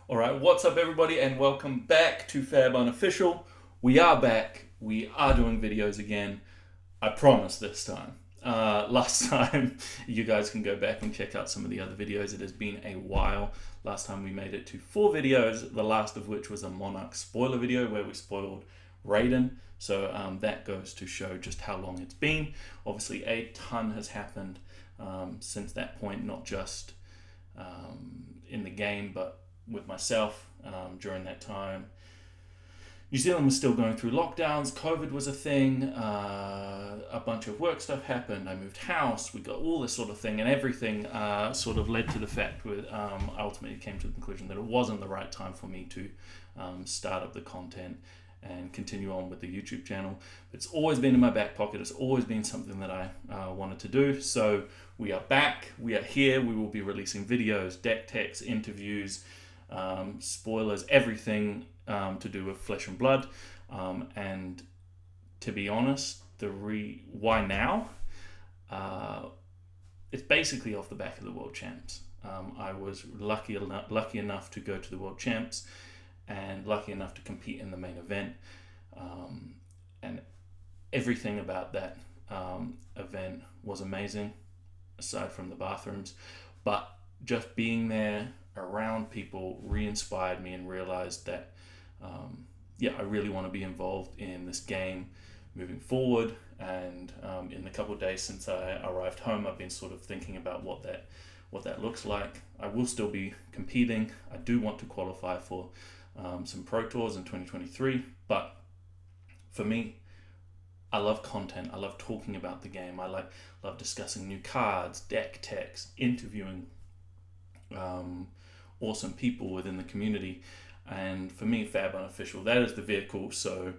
All right, what's up, everybody, and welcome back to FAB Unofficial. We are back. We are doing videos again. I promise this time. Last time, you guys can go back and check out some of the other videos. It has been a while. Last time we made it to 4 videos, the last of which was a Monarch spoiler video where we spoiled Raiden. So that goes to show just how long it's been. Obviously, a ton has happened since that point, not just in the game, but with myself during that time. New Zealand was still going through lockdowns, COVID was a thing, a bunch of work stuff happened, I moved house, we got all this sort of thing, and everything sort of led to the fact where I ultimately came to the conclusion that it wasn't the right time for me to start up the content and continue on with the YouTube channel. It's always been in my back pocket, it's always been something that I wanted to do, so we are back, we are here, we will be releasing videos, deck techs, interviews, spoilers, everything to do with Flesh and Blood, and to be honest, why now? It's basically off the back of the World Champs. I was lucky enough to go to the World Champs and lucky enough to compete in the main event, and everything about that event was amazing, aside from the bathrooms, but just being there around people re-inspired me and realized that I really want to be involved in this game moving forward. And in the couple of days since I arrived home, I've been sort of thinking about what that looks like. I will still be competing. I do want to qualify for some Pro Tours in 2023, but for me, I love content. I love talking about the game. I love discussing new cards, deck techs, interviewing awesome people within the community. And for me, FAB Unofficial, that is the vehicle. So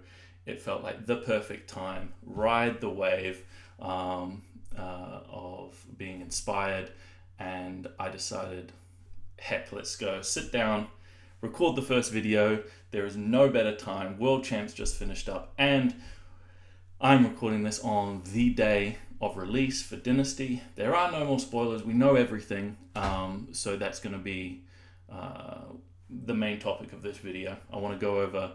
it felt like the perfect time, ride the wave of being inspired. And I decided, heck, let's go sit down, record the first video. There is no better time. World Champs just finished up, and I'm recording this on the day of release for Dynasty. There are no more spoilers. We know everything. So that's going to be the main topic of this video. I want to go over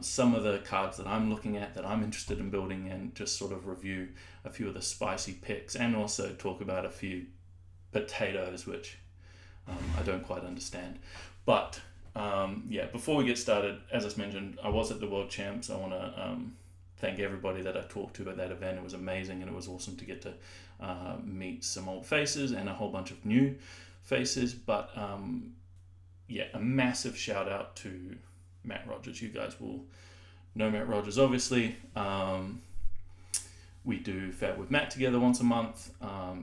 some of the cards that I'm looking at, that I'm interested in building, and just sort of review a few of the spicy picks, and also talk about a few potatoes which I don't quite understand. But before we get started, as I mentioned, I was at the World Champs. I want to thank everybody that I talked to at that event. It was amazing, and it was awesome to get to meet some old faces and a whole bunch of new faces. But a massive shout out to Matt Rogers. You guys will know Matt Rogers, obviously. We do FAB with Matt together once a month.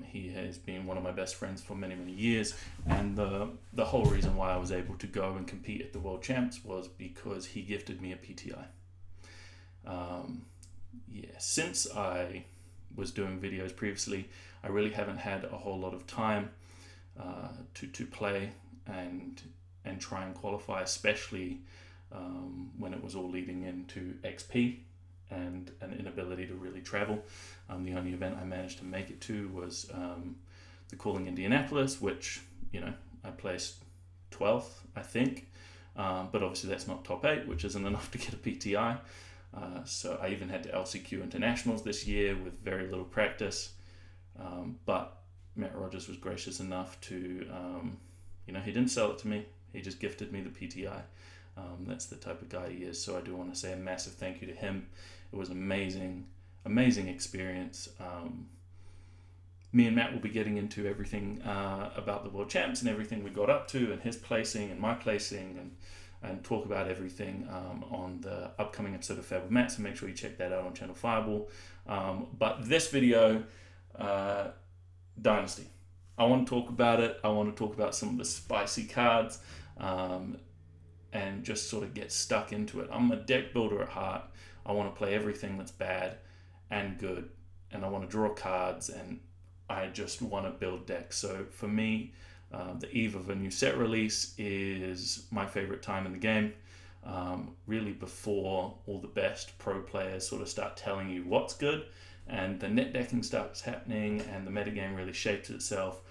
He has been one of my best friends for many, many years, and the whole reason why I was able to go and compete at the World Champs was because he gifted me a PTI. Since I was doing videos previously, I really haven't had a whole lot of time to play and try and qualify, especially when it was all leading into XP and an inability to really travel. The only event I managed to make it to was the Calling Indianapolis, which I placed 12th, I think, but obviously that's not top 8, which isn't enough to get a PTI. So I even had to LCQ Internationals this year with very little practice, but Matt Rogers was gracious enough to, he didn't sell it to me, he just gifted me the PTI. That's the type of guy he is, so I do want to say a massive thank you to him. It was amazing experience. Me and Matt will be getting into everything about the World Champs and everything we got up to, and his placing and my placing, and talk about everything on the upcoming episode of FAB with Matt, so make sure you check that out on Channel Fireball. But this video, Dynasty. I want to talk about it. I want to talk about some of the spicy cards, and just sort of get stuck into it. I'm a deck builder at heart. I want to play everything that's bad and good, and I want to draw cards, and I just want to build decks. So for me, the eve of a new set release is my favorite time in the game. Really before all the best pro players sort of start telling you what's good, and the net decking starts happening, and the metagame really shapes itself.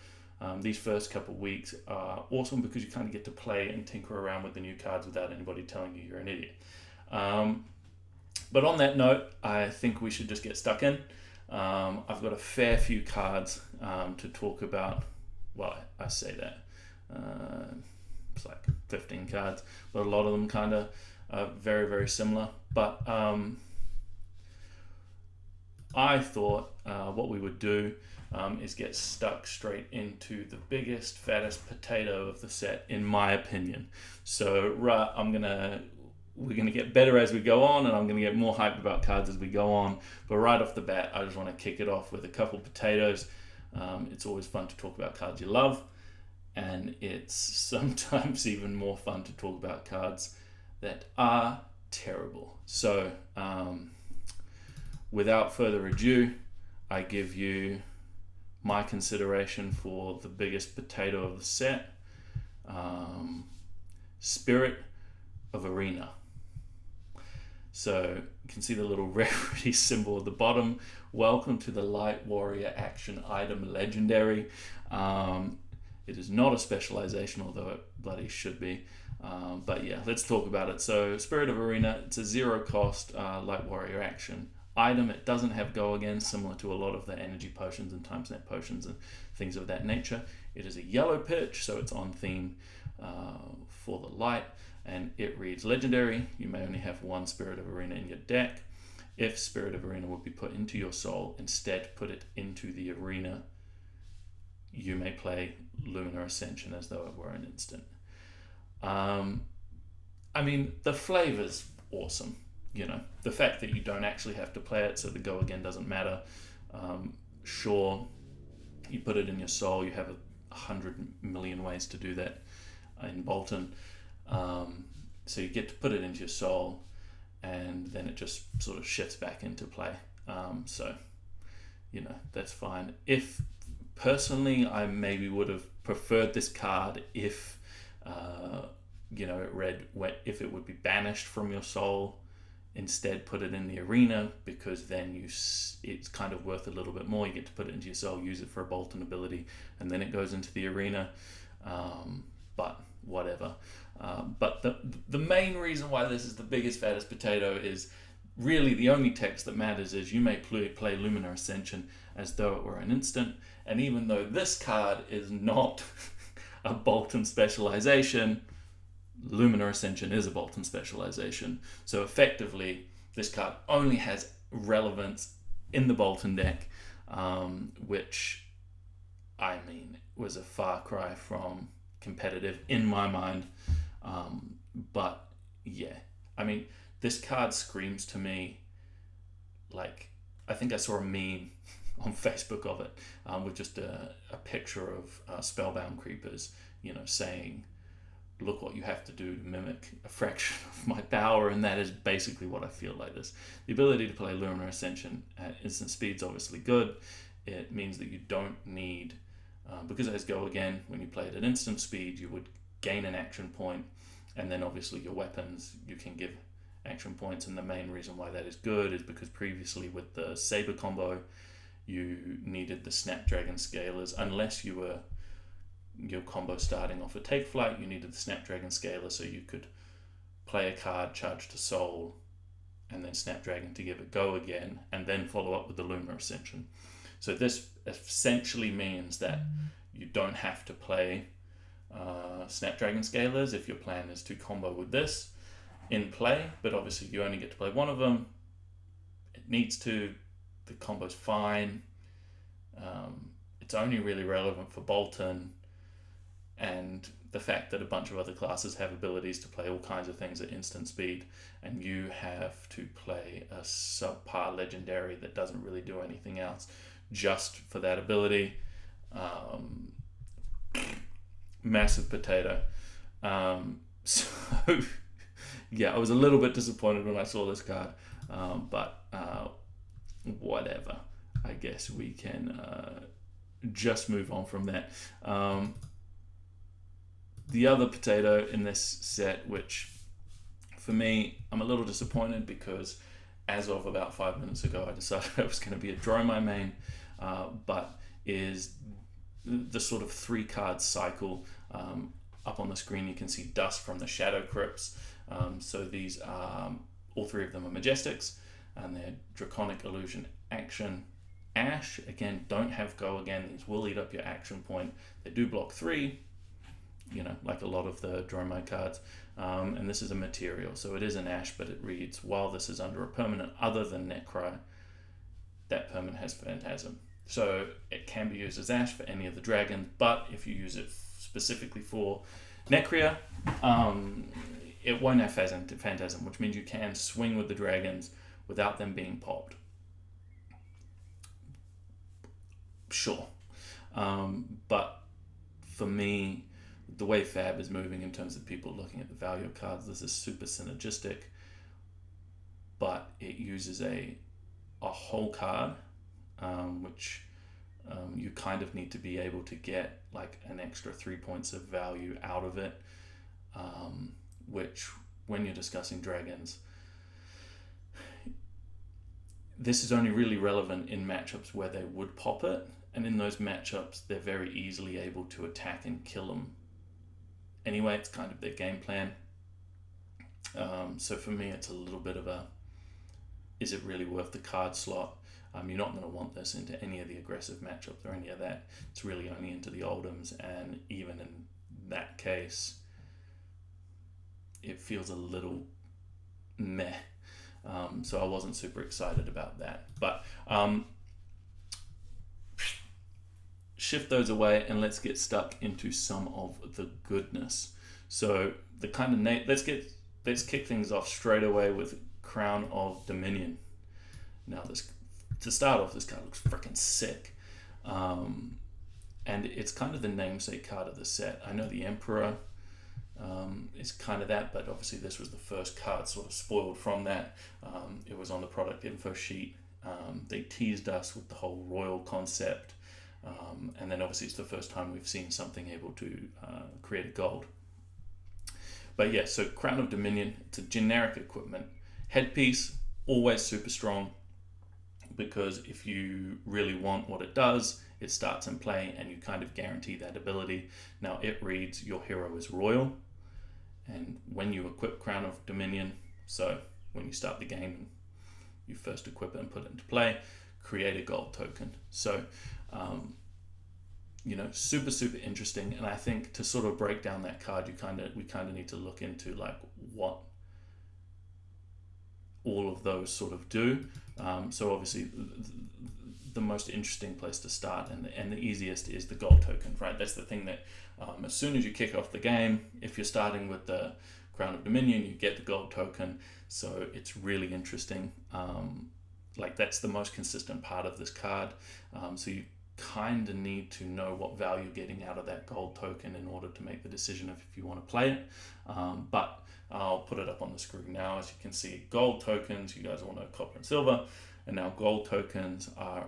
These first couple of weeks are awesome because you kind of get to play and tinker around with the new cards without anybody telling you you're an idiot. But on that note, I think we should just get stuck in. I've got a fair few cards to talk about. Well, I say that. It's like 15 cards, but a lot of them kind of are very, very similar. But I thought what we would do is get stuck straight into the biggest, fattest potato of the set, in my opinion. So we're gonna get better as we go on, and I'm gonna get more hyped about cards as we go on. But right off the bat, I just want to kick it off with a couple potatoes. It's always fun to talk about cards you love, and it's sometimes even more fun to talk about cards that are terrible. So without further ado, I give you my consideration for the biggest potato of the set, Spirit of Arena. So you can see the little rarity symbol at the bottom. Welcome to the Light Warrior Action Item Legendary. It is not a specialization, although it bloody should be. But yeah, let's talk about it. So Spirit of Arena, it's a 0 cost Light Warrior Action item. It doesn't have go again, similar to a lot of the energy potions and time snap potions and things of that nature. It is a yellow pitch, so it's on theme for the light, and it reads legendary. You may only have one Spirit of Arena in your deck. If Spirit of Arena would be put into your soul, instead put it into the arena. You may play Luminous Ascension as though it were an instant. I mean, the flavor's awesome. You know, the fact that you don't actually have to play it, so the go again doesn't matter. Sure, you put it in your soul, you have 100 million ways to do that in Bolton. So you get to put it into your soul, and then it just sort of shifts back into play. So, you know, that's fine. If personally, I maybe would have preferred this card if, you know, it read if it would be banished from your soul. Instead, put it in the arena, because then it's kind of worth a little bit more. You get to put it into your soul, use it for a Bolton ability, and then it goes into the arena. But whatever. But the main reason why this is the biggest, fattest potato is really the only text that matters is you may play Luminous Ascension as though it were an instant. And even though this card is not a Bolton specialization, Luminous Ascension is a Bolton specialization. So effectively, this card only has relevance in the Bolton deck, which, I mean, was a far cry from competitive in my mind. But yeah, I mean, this card screams to me like, I think I saw a meme on Facebook of it, with just a picture of Spellbound Creepers, you know, saying, look what you have to do to mimic a fraction of my power, and that is basically what I feel like this. The ability to play Luminous Ascension at instant speed is obviously good. It means that you don't need, because it has go again, when you play it at instant speed, you would gain an action point, and then obviously your weapons, you can give action points, and the main reason why that is good is because previously with the Saber combo, you needed the Snapdragon Scalers, unless you were your combo starting off a Take Flight, you needed the Snapdragon Scaler so you could play a card, charge to soul, and then Snapdragon to give it go again, and then follow up with the Luminous Ascension. So this essentially means that you don't have to play Snapdragon Scalers if your plan is to combo with this in play, but obviously you only get to play one of them. It needs to, the combo's fine. It's only really relevant for Bolton, and the fact that a bunch of other classes have abilities to play all kinds of things at instant speed, and you have to play a subpar legendary that doesn't really do anything else just for that ability. Massive potato. So yeah, I was a little bit disappointed when I saw this card, but whatever. I guess we can just move on from that. The other potato in this set, which for me, I'm a little disappointed because as of about 5 minutes ago, I decided I was going to be a Dromai main, but is the sort of 3 card cycle. Up on the screen you can see Dust from the Shadow Crypts. So these are, all 3 of them are Majestics, and they're Draconic Illusion, Action, Ash. Again, don't have Go again, these will eat up your action point. They do block 3, you know, like a lot of the Dromai cards. And this is a material, so it is an Ash, but it reads, while this is under a permanent other than Necry, that permanent has Phantasm. So it can be used as Ash for any of the dragons, but if you use it specifically for Necria, it won't have Phantasm, which means you can swing with the dragons without them being popped. Sure. But for me, the way FAB is moving in terms of people looking at the value of cards, this is super synergistic, but it uses a whole card, which you kind of need to be able to get like an extra 3 points of value out of it, which when you're discussing dragons, this is only really relevant in matchups where they would pop it, and in those matchups they're very easily able to attack and kill them anyway. It's kind of their game plan. So for me it's a little bit of a, is it really worth the card slot? You're not going to want this into any of the aggressive matchups or any of that. It's really only into the Oldhams, and even in that case it feels a little meh. So I wasn't super excited about that, but shift those away and let's get stuck into some of the goodness. So the kind of let's kick things off straight away with Crown of Dominion. Now to start off, this card looks freaking sick, and it's kind of the namesake card of the set. I know the Emperor is kind of that, but obviously this was the first card sort of spoiled from that. It was on the product info sheet. They teased us with the whole royal concept, and then obviously it's the first time we've seen something able to create a gold. But yeah, so Crown of Dominion, it's a generic equipment. Headpiece, always super strong, because if you really want what it does, it starts in play and you kind of guarantee that ability. Now it reads, your hero is royal, and when you equip Crown of Dominion, so when you start the game and you first equip it and put it into play, create a gold token. So you know, super interesting. And I think to sort of break down that card, we kind of need to look into like what all of those sort of do. So obviously the most interesting place to start and the easiest is the gold token, right? That's the thing that as soon as you kick off the game, if you're starting with the Crown of Dominion, you get the gold token. So it's really interesting. Like that's the most consistent part of this card. So you kind of need to know what value you're getting out of that gold token in order to make the decision of if you want to play it. But I'll put it up on the screen now. As you can see, gold tokens, you guys all know copper and silver, and now gold tokens are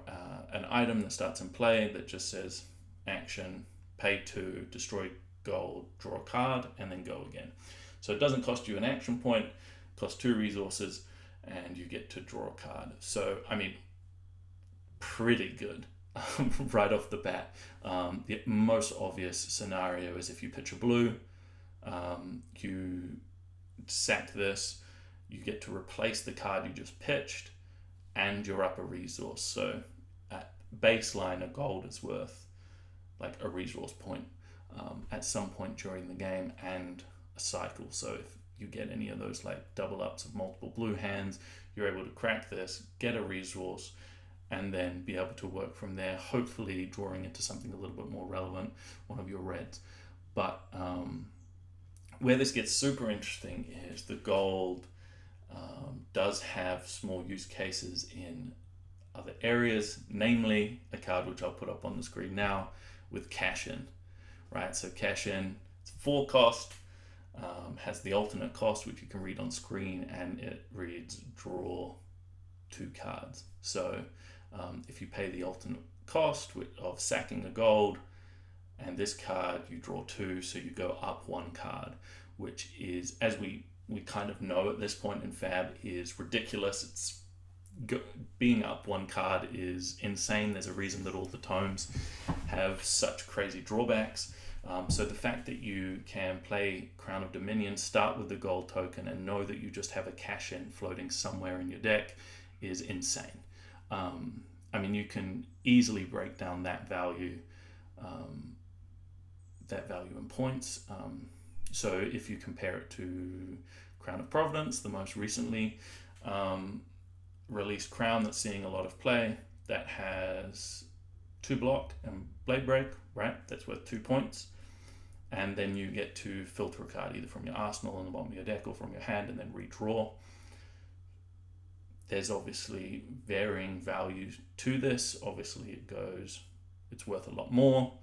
an item that starts in play that just says action, pay 2, destroy gold, draw a card, and then go again. So it doesn't cost you an action point, it costs 2 resources, and you get to draw a card. So, I mean, pretty good. Right off the bat. The most obvious scenario is if you pitch a blue, you sack this, you get to replace the card you just pitched, and you're up a resource. So at baseline, a gold is worth like a resource point at some point during the game and a cycle. So if you get any of those like double ups of multiple blue hands, you're able to crack this, get a resource, and then be able to work from there, hopefully drawing into something a little bit more relevant, one of your reds. But where this gets super interesting is the gold does have small use cases in other areas, namely a card which I'll put up on the screen now with Cash In, right? So Cash In, it's 4 cost, has the alternate cost, which you can read on screen, and it reads draw 2 cards. So if you pay the alternate cost of sacking a gold and this card, you draw 2, so you go up 1 card, which is, as we kind of know at this point in FAB, is ridiculous. It's being up one card is insane. There's a reason that all the tomes have such crazy drawbacks. So the fact that you can play Crown of Dominion, start with the gold token, and know that you just have a cash-in floating somewhere in your deck is insane. I mean, you can easily break down that value in points. So if you compare it to Crown of Providence, the most recently released crown that's seeing a lot of play, that has 2 block and blade break, right? That's worth 2 points. And then you get to filter a card either from your arsenal on the bottom of your deck or from your hand and then redraw. There's obviously varying values to this. Obviously it's worth a lot more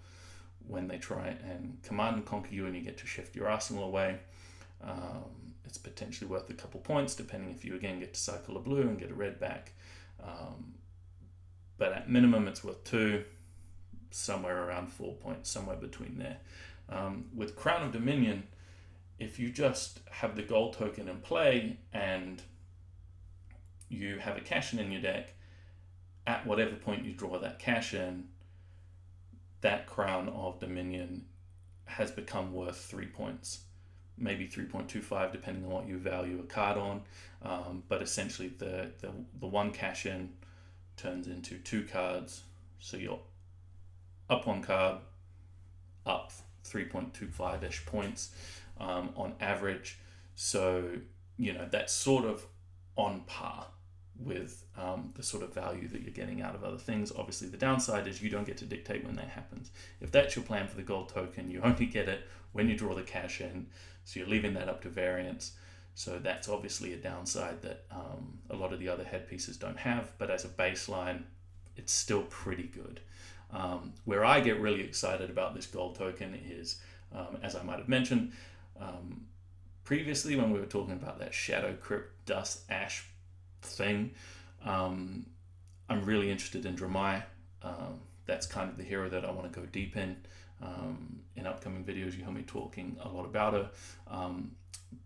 when they try and command and conquer you and you get to shift your arsenal away. It's potentially worth a couple points, depending if you again get to cycle a blue and get a red back. But at minimum, it's worth 2, somewhere around 4 points, somewhere between there. With Crown of Dominion, if you just have the gold token in play and you have a cash-in in your deck, at whatever point you draw that cash-in, that Crown of Dominion has become worth 3 points. Maybe 3.25 depending on what you value a card on, but essentially the one cash in turns into 2 cards, so you're up 1 card, up 3.25-ish points on average. So that's sort of on par with the sort of value that you're getting out of other things. Obviously the downside is you don't get to dictate when that happens. If that's your plan for the gold token, you only get it when you draw the cash in, so you're leaving that up to variance. So that's obviously a downside that a lot of the other headpieces don't have, but as a baseline, it's still pretty good. Where I get really excited about this gold token is, as I might have mentioned previously when we were talking about that Shadow Crypt Dust Ash thing, I'm really interested in Dramai. That's kind of the hero that I want to go deep in. In upcoming videos, you hear me talking a lot about her.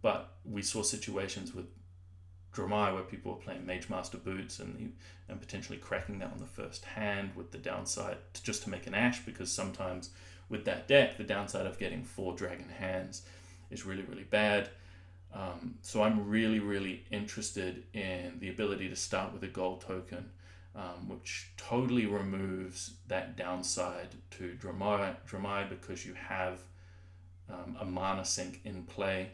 But we saw situations with Dramai where people were playing Mage Master Boots and potentially cracking that on the first hand with the downside just to make an Ash, because sometimes with that deck, the downside of getting 4 dragon hands is really, really bad. So I'm really, really interested in the ability to start with a gold token, which totally removes that downside to Dramai because you have a mana sink in play.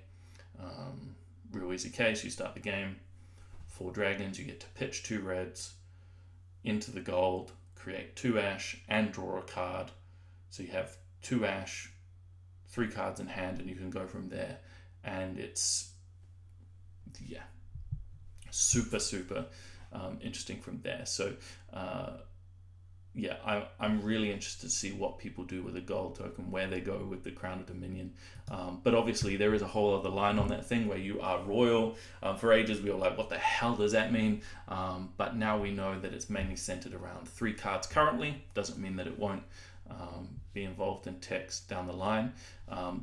Real easy case, you start the game, 4 dragons, you get to pitch 2 reds into the gold, create 2 ash and draw a card. So you have 2 ash, 3 cards in hand, and you can go from there. And it's, super, super interesting from there. So I'm really interested to see what people do with the gold token, where they go with the Crown of Dominion. But obviously there is a whole other line on that thing where you are royal. For ages we were like, what the hell does that mean? But now we know that it's mainly centered around 3 cards currently. Doesn't mean that it won't be involved in text down the line.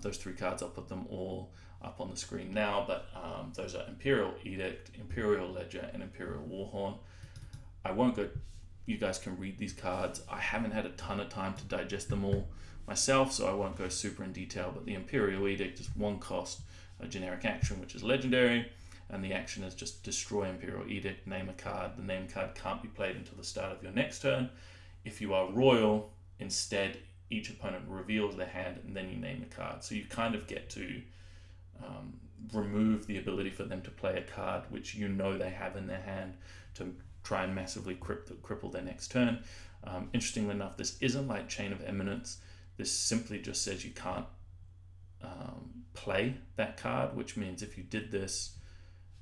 Those 3 cards, I'll put them all up on the screen now, but those are Imperial Edict, Imperial Ledger, and Imperial Warhorn. I won't go, you guys can read these cards. I haven't had a ton of time to digest them all myself, so I won't go super in detail, but the Imperial Edict is 1 cost, a generic action, which is legendary, and the action is just destroy Imperial Edict, name a card. The name card can't be played until the start of your next turn. If you are royal, instead, each opponent reveals their hand, and then you name a card. So you kind of get to remove the ability for them to play a card which you know they have in their hand to try and massively cripple their next turn. Interestingly enough, this isn't like Chain of Eminence. This simply just says you can't play that card, which means if you did this,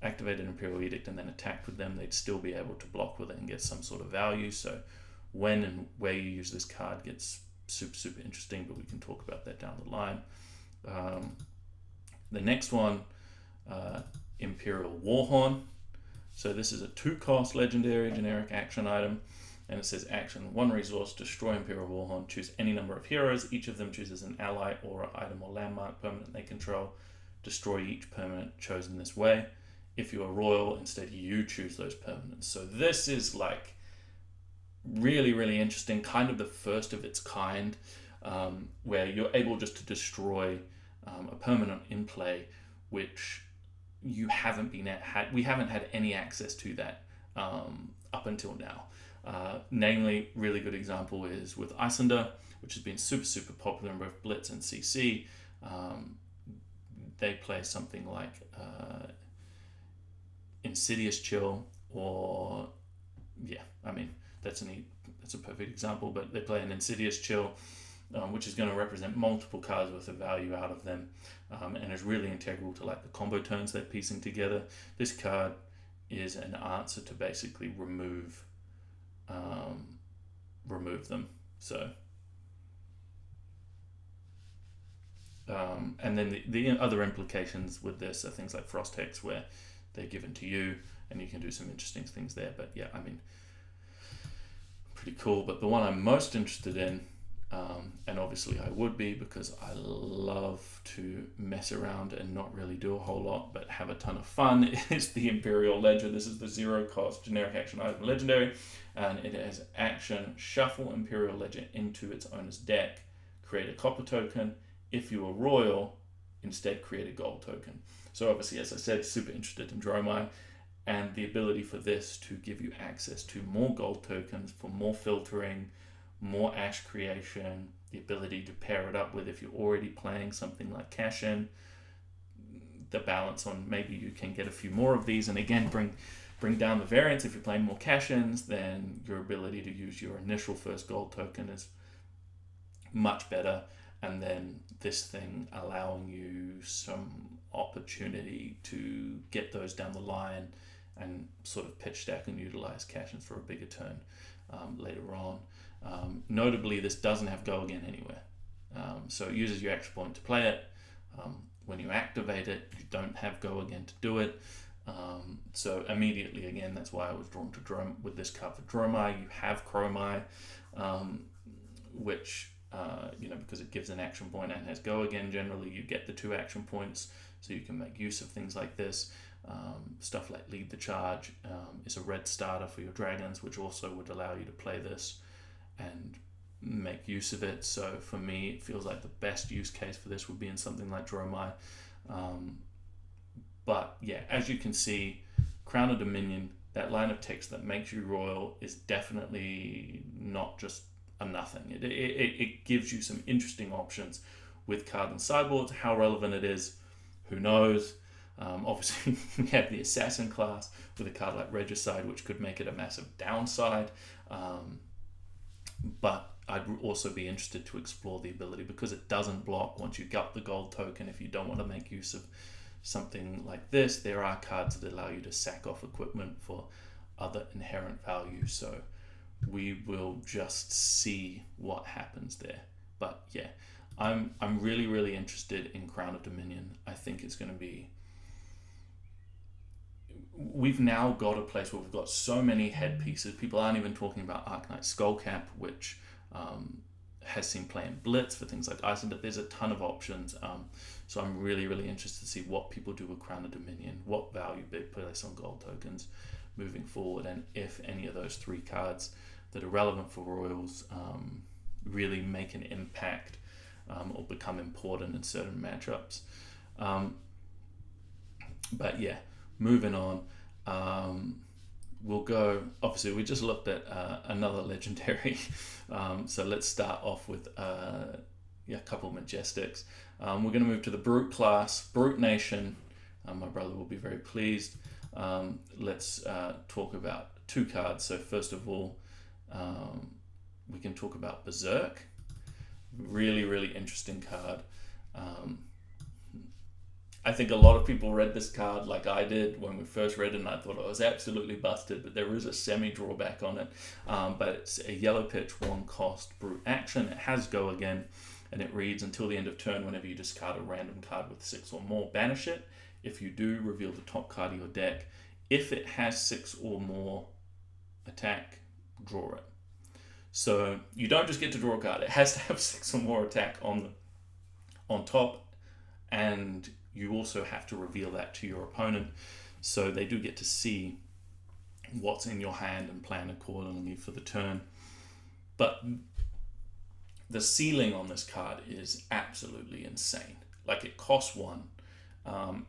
activated Imperial Edict and then attacked with them, they'd still be able to block with it and get some sort of value. So when and where you use this card gets super, super interesting, but we can talk about that down the line. The next one, Imperial Warhorn. So this is a 2-cost legendary generic action item, and it says action, 1 resource, destroy Imperial Warhorn, choose any number of heroes, each of them chooses an ally or item or landmark permanent they control, destroy each permanent chosen this way. If you're royal, instead you choose those permanents. So this is like really, really interesting, kind of the first of its kind, where you're able just to destroy a permanent in play, which we haven't had any access to that up until now. Namely, really good example is with Icelander, which has been super popular in both Blitz and CC. They play something like Insidious Chill, or that's a perfect example. But they play an Insidious Chill, which is going to represent multiple cards worth of value out of them, and is really integral to like the combo turns they're piecing together. This card is an answer to basically remove them. So, and then the other implications with this are things like Frost Hex, where they're given to you, and you can do some interesting things there. But yeah, pretty cool. But the one I'm most interested in, and obviously I would be, because I love to mess around and not really do a whole lot but have a ton of fun, is the Imperial Ledger. This is the 0 cost generic action item legendary, and it has action: shuffle Imperial Ledger into its owner's deck, create a copper token. If you are royal, instead create a gold token. So obviously, as I said, super interested in Dromai, and the ability for this to give you access to more gold tokens for more filtering, more ash creation, the ability to pair it up with, if you're already playing something like Cash In, the balance on maybe you can get a few more of these, and again bring down the variance. If you're playing more Cash-Ins, then your ability to use your initial first gold token is much better, and then this thing allowing you some opportunity to get those down the line and sort of pitch stack and utilize Cash-Ins for a bigger turn later on. Notably, this doesn't have Go Again anywhere, so it uses your action point to play it. When you activate it, you don't have Go Again to do it. So immediately, again, that's why I was drawn to with this card for Dromai. You have Chromai, which because it gives an action point and has Go Again. Generally, you get the 2 action points, so you can make use of things like this. Stuff like Lead the Charge is a red starter for your dragons, which also would allow you to play this and make use of it. So for me, it feels like the best use case for this would be in something like Dromai. But yeah, as you can see, Crown of Dominion, that line of text that makes you royal, is definitely not just a nothing. It gives you some interesting options with card and sideboards. How relevant it is, who knows? Obviously, we have the Assassin class with a card like Regicide, which could make it a massive downside. But I'd also be interested to explore the ability, because it doesn't block once you gut the gold token. If you don't want to make use of something like this, there are cards that allow you to sack off equipment for other inherent value. So we will just see what happens there. But yeah, I'm really interested in Crown of Dominion. I think it's going to be... We've now got a place where we've got so many headpieces. People aren't even talking about Arknight Skullcap, which has seen play in Blitz for things like Icelander. There's a ton of options. So I'm really interested to see what people do with Crown of Dominion, what value they place on gold tokens moving forward, and if any of those 3 cards that are relevant for Royals really make an impact or become important in certain matchups. But yeah, moving on, we'll go, obviously we just looked at another legendary, so let's start off with a couple of Majestics. We're going to move to the Brute class, Brute Nation. My brother will be very pleased. Let's talk about 2 cards. So first of all, we can talk about Berserk. Really interesting card. I think a lot of people read this card like I did when we first read it, and I thought it was absolutely busted, but there is a semi-drawback on it. But it's a yellow pitch, 1 cost brute action. It has Go Again, and it reads, until the end of turn, whenever you discard a random card with 6 or more, banish it. If you do, reveal the top card of your deck. If it has 6 or more attack, draw it. So you don't just get to draw a card, it has to have 6 or more attack on top, and you also have to reveal that to your opponent. so they do get to see what's in your hand and plan accordingly for the turn. But the ceiling on this card is absolutely insane. Like, it costs 1,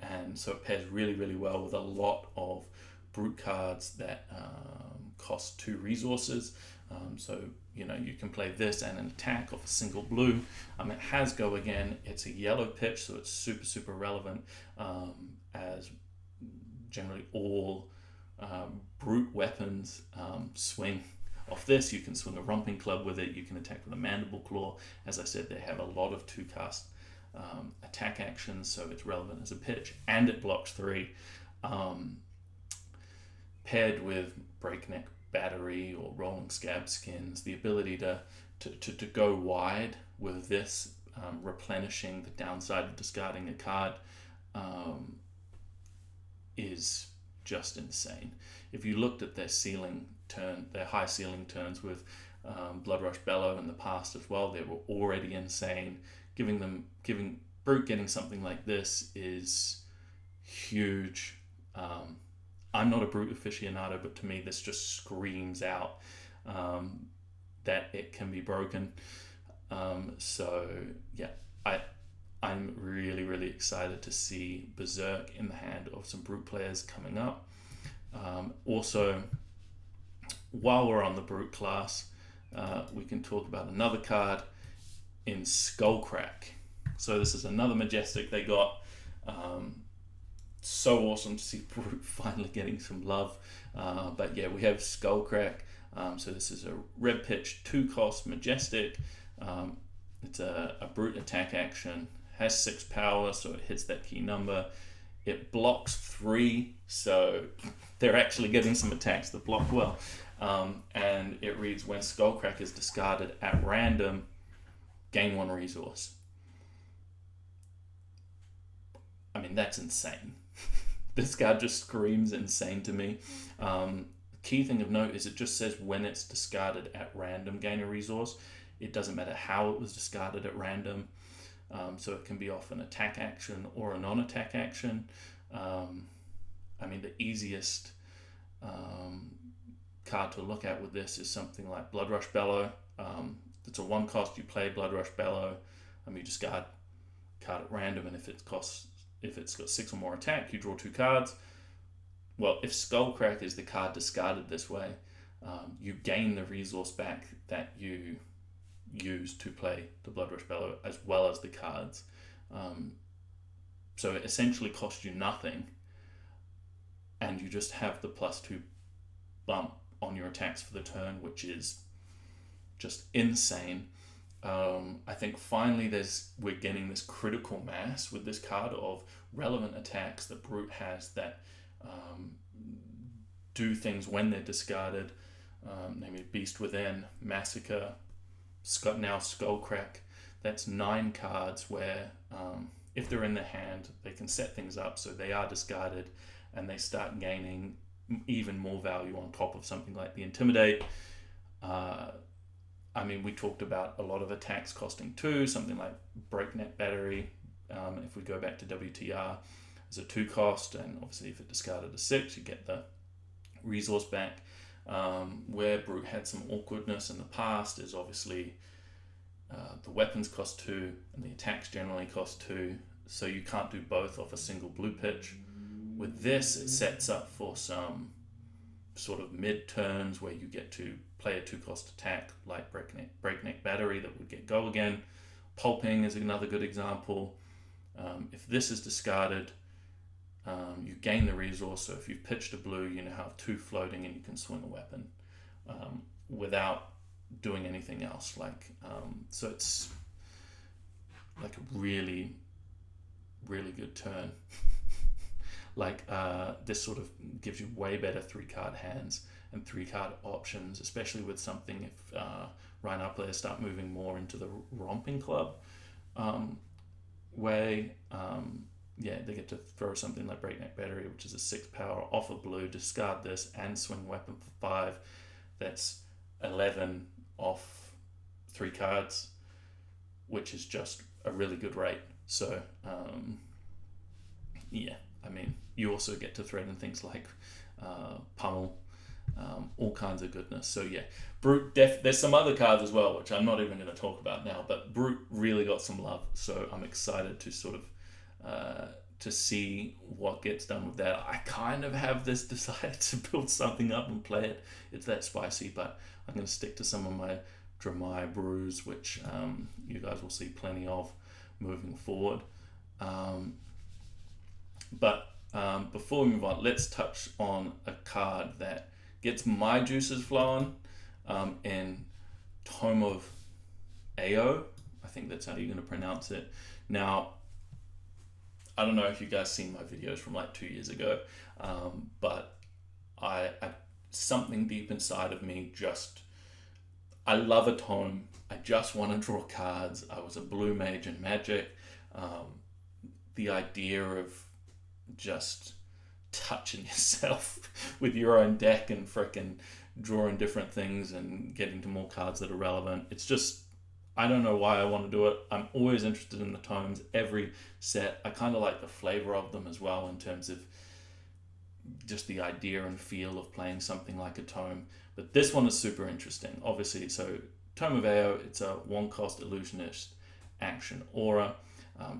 and so it pairs really, really well with a lot of brute cards that cost 2 resources. So, you know, you can play this and an attack off a single blue. It has go again. It's a yellow pitch, so it's super, super relevant, as generally all brute weapons swing off this. You can swing a romping club with it. You can attack with a mandible claw. As I said, they have a lot of 2-cast attack actions, so it's relevant as a pitch, and it blocks 3. Paired with breakneck battery or rolling scab skins, the ability to go wide with this, replenishing the downside of discarding a card, is just insane. If you looked at their high ceiling turns with Bloodrush Bellow in the past as well, they were already insane. Giving Brute getting something like this is huge. I'm not a Brute aficionado, but to me this just screams out that it can be broken. So yeah, I'm really, really excited to see Berserk in the hand of some Brute players coming up. Also, while we're on the Brute class, we can talk about another card in Skullcrack. So this is another Majestic they got. So awesome to see Brute finally getting some love. But yeah, we have Skullcrack. So this is a red pitch 2-cost Majestic. It's a Brute attack action. Has 6 power, so it hits that key number. It blocks 3, so they're actually getting some attacks that block well. And it reads, when Skullcrack is discarded at random, gain 1 resource. I mean, that's insane. This card just screams insane to me. Key thing of note is it just says when it's discarded at random, gain a resource. It doesn't matter how it was discarded at random. So it can be off an attack action or a non-attack action. I mean, the easiest card to look at with this is something like Bloodrush Bellow. It's a 1-cost, you play Bloodrush Bellow. You discard card at random, and if it's got 6 or more attack, you draw 2 cards. Well, if Skullcrack is the card discarded this way, you gain the resource back that you use to play the Bloodrush Bellow as well as the cards. So it essentially costs you nothing, and you just have the +2 bump on your attacks for the turn, which is just insane. I think finally we're getting this critical mass with this card of relevant attacks that Brute has that do things when they're discarded, namely Beast Within, Massacre, now Skullcrack. That's 9 cards where if they're in their hand, they can set things up so they are discarded and they start gaining even more value on top of something like the Intimidate. We talked about a lot of attacks costing 2, something like Breakneck Battery. If we go back to WTR, it's a 2-cost, and obviously if it discarded a 6, you get the resource back. Where Brute had some awkwardness in the past is obviously the weapons cost 2 and the attacks generally cost 2, so you can't do both off a single blue pitch. With this, it sets up for some sort of mid-turns where you get to play a 2-cost attack like Breakneck Battery that would get go again. Pulping is another good example. If this is discarded, you gain the resource, so if you've pitched a blue, you now have 2 floating and you can swing a weapon without doing anything else. So it's like a really, really good turn. This sort of gives you way better 3-card hands and 3-card options, especially with something if Rhino players start moving more into the romping club way. They get to throw something like Breakneck Battery, which is a 6 power off a blue, discard this and swing a weapon for 5. That's 11 off 3 cards, which is just a really good rate. So you also get to threaten things like Pummel, all kinds of goodness. So yeah, Brute, there's some other cards as well, which I'm not even going to talk about now, but Brute really got some love. So I'm excited to sort of to see what gets done with that. I kind of have this desire to build something up and play it. It's that spicy, but I'm going to stick to some of my Dramai brews, which you guys will see plenty of moving forward. But before we move on, let's touch on a card that gets my juices flowing in Tome of Ao. I think that's how you're going to pronounce it. Now, I don't know if you guys seen my videos from like 2 years ago, but I something deep inside of me just, I love a tome. I just want to draw cards. I was a blue mage in Magic. The idea of just touching yourself with your own deck and frickin' drawing different things and getting to more cards that are relevant. It's just, I don't know why I want to do it. I'm always interested in the tomes, every set. I kind of like the flavor of them as well in terms of just the idea and feel of playing something like a tome. But this one is super interesting. Obviously, so Tome of Ao, it's a 1-cost illusionist action aura.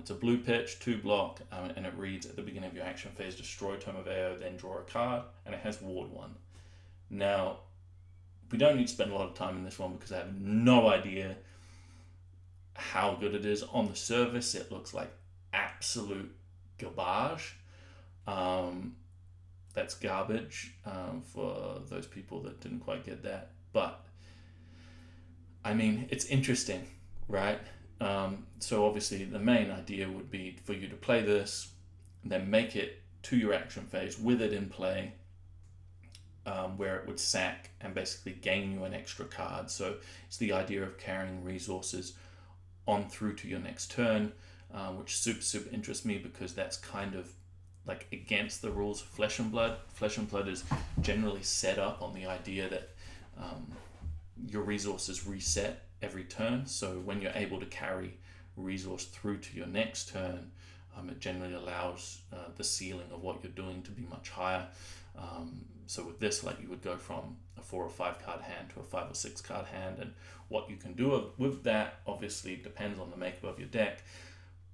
It's a blue pitch, 2 block, and it reads at the beginning of your action phase, destroy Tome of Ao, then draw a card, and it has ward 1. Now, we don't need to spend a lot of time in this one because I have no idea how good it is. On the surface, it looks like absolute garbage. That's garbage for those people that didn't quite get that. But, I mean, it's interesting, right? So obviously the main idea would be for you to play this, then make it to your action phase with it in play, where it would sack and basically gain you an extra card. So it's the idea of carrying resources on through to your next turn, which super interests me because that's kind of like against the rules of Flesh and Blood. Flesh and Blood is generally set up on the idea that your resources reset every turn. So when you're able to carry resource through to your next turn, it generally allows the ceiling of what you're doing to be much higher. So with this, like, you would go from a 4 or 5 card hand to a 5 or 6 card hand, and what you can do with that obviously depends on the makeup of your deck.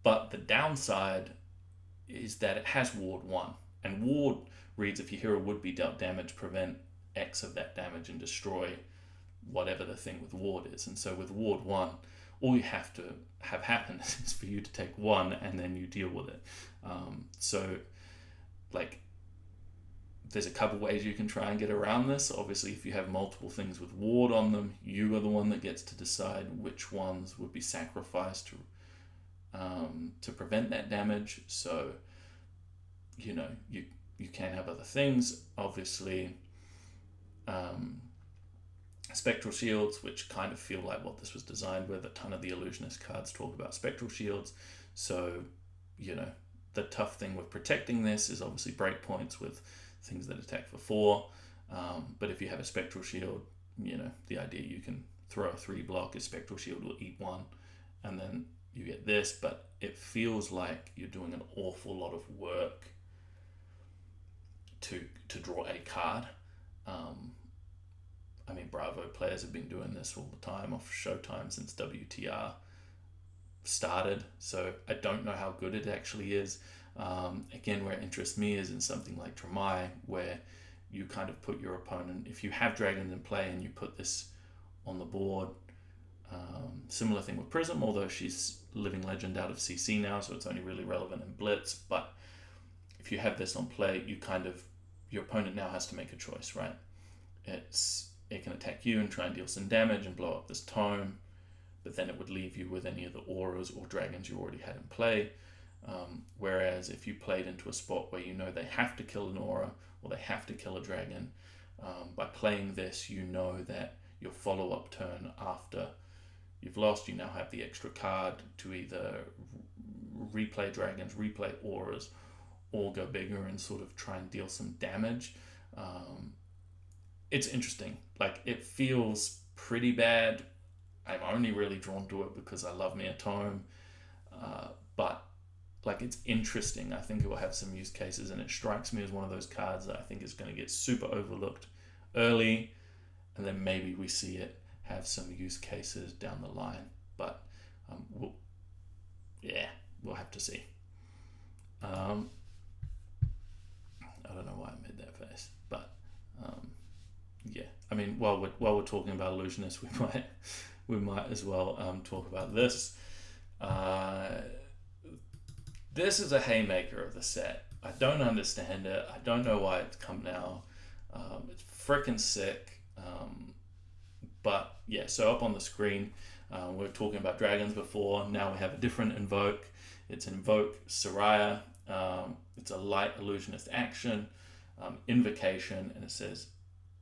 But the downside is that it has ward 1, and ward reads, if your hero would be dealt damage, prevent X of that damage and destroy whatever the thing with ward is. And so with ward 1, all you have to have happen is for you to take 1 and then you deal with it. So like, there's a couple ways you can try and get around this. Obviously, if you have multiple things with ward on them, you are the one that gets to decide which ones would be sacrificed to prevent that damage. So, you know, you can have other things. Obviously, spectral shields, which kind of feel like what this was designed with. A ton of the illusionist cards talk about spectral shields. So, you know, the tough thing with protecting this is obviously breakpoints with things that attack for 4. But if you have a spectral shield, you know, the idea you can throw a 3 block, a spectral shield will eat 1, and then you get this. But it feels like you're doing an awful lot of work to draw a card. I mean, Bravo players have been doing this all the time off Showtime since WTR started, so I don't know how good it actually is. Again, where it interests me is in something like Dramai, where you kind of put your opponent, if you have dragons in play and you put this on the board, similar thing with Prism, although she's living legend out of CC now, so it's only really relevant in Blitz. But if you have this on play, you kind of, your opponent now has to make a choice, right? It can attack you and try and deal some damage and blow up this tome, but then it would leave you with any of the auras or dragons you already had in play. Whereas if you played into a spot where you know they have to kill an aura or they have to kill a dragon, by playing this, you know that your follow-up turn after you've lost, you now have the extra card to either replay dragons, replay auras, or go bigger and sort of try and deal some damage. It's interesting. Like, it feels pretty bad. I'm only really drawn to it because I love me a tome. But like, it's interesting. I think it will have some use cases, and it strikes me as one of those cards that I think is going to get super overlooked early, and then maybe we see it have some use cases down the line. But we'll have to see. I don't know why I made that face, but yeah. I mean, while we're talking about illusionists, we might as well talk about this. This is a haymaker of the set. I don't understand it. I don't know why it's come now. It's freaking sick. But yeah, so up on the screen, we were talking about dragons before. Now we have a different invoke. It's invoke Soraya. It's a light illusionist action, invocation, and it says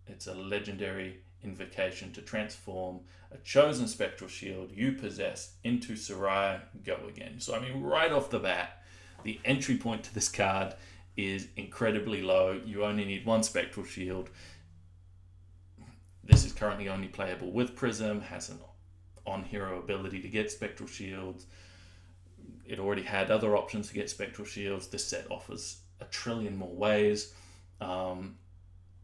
it's a legendary invocation to transform a chosen spectral shield you possess into Soraya. Go again. So I mean, right off the bat, the entry point to this card is incredibly low. You only need one spectral shield. This is currently only playable with Prism, has an on-hero ability to get spectral shields. It already had other options to get spectral shields. This set offers a trillion more ways.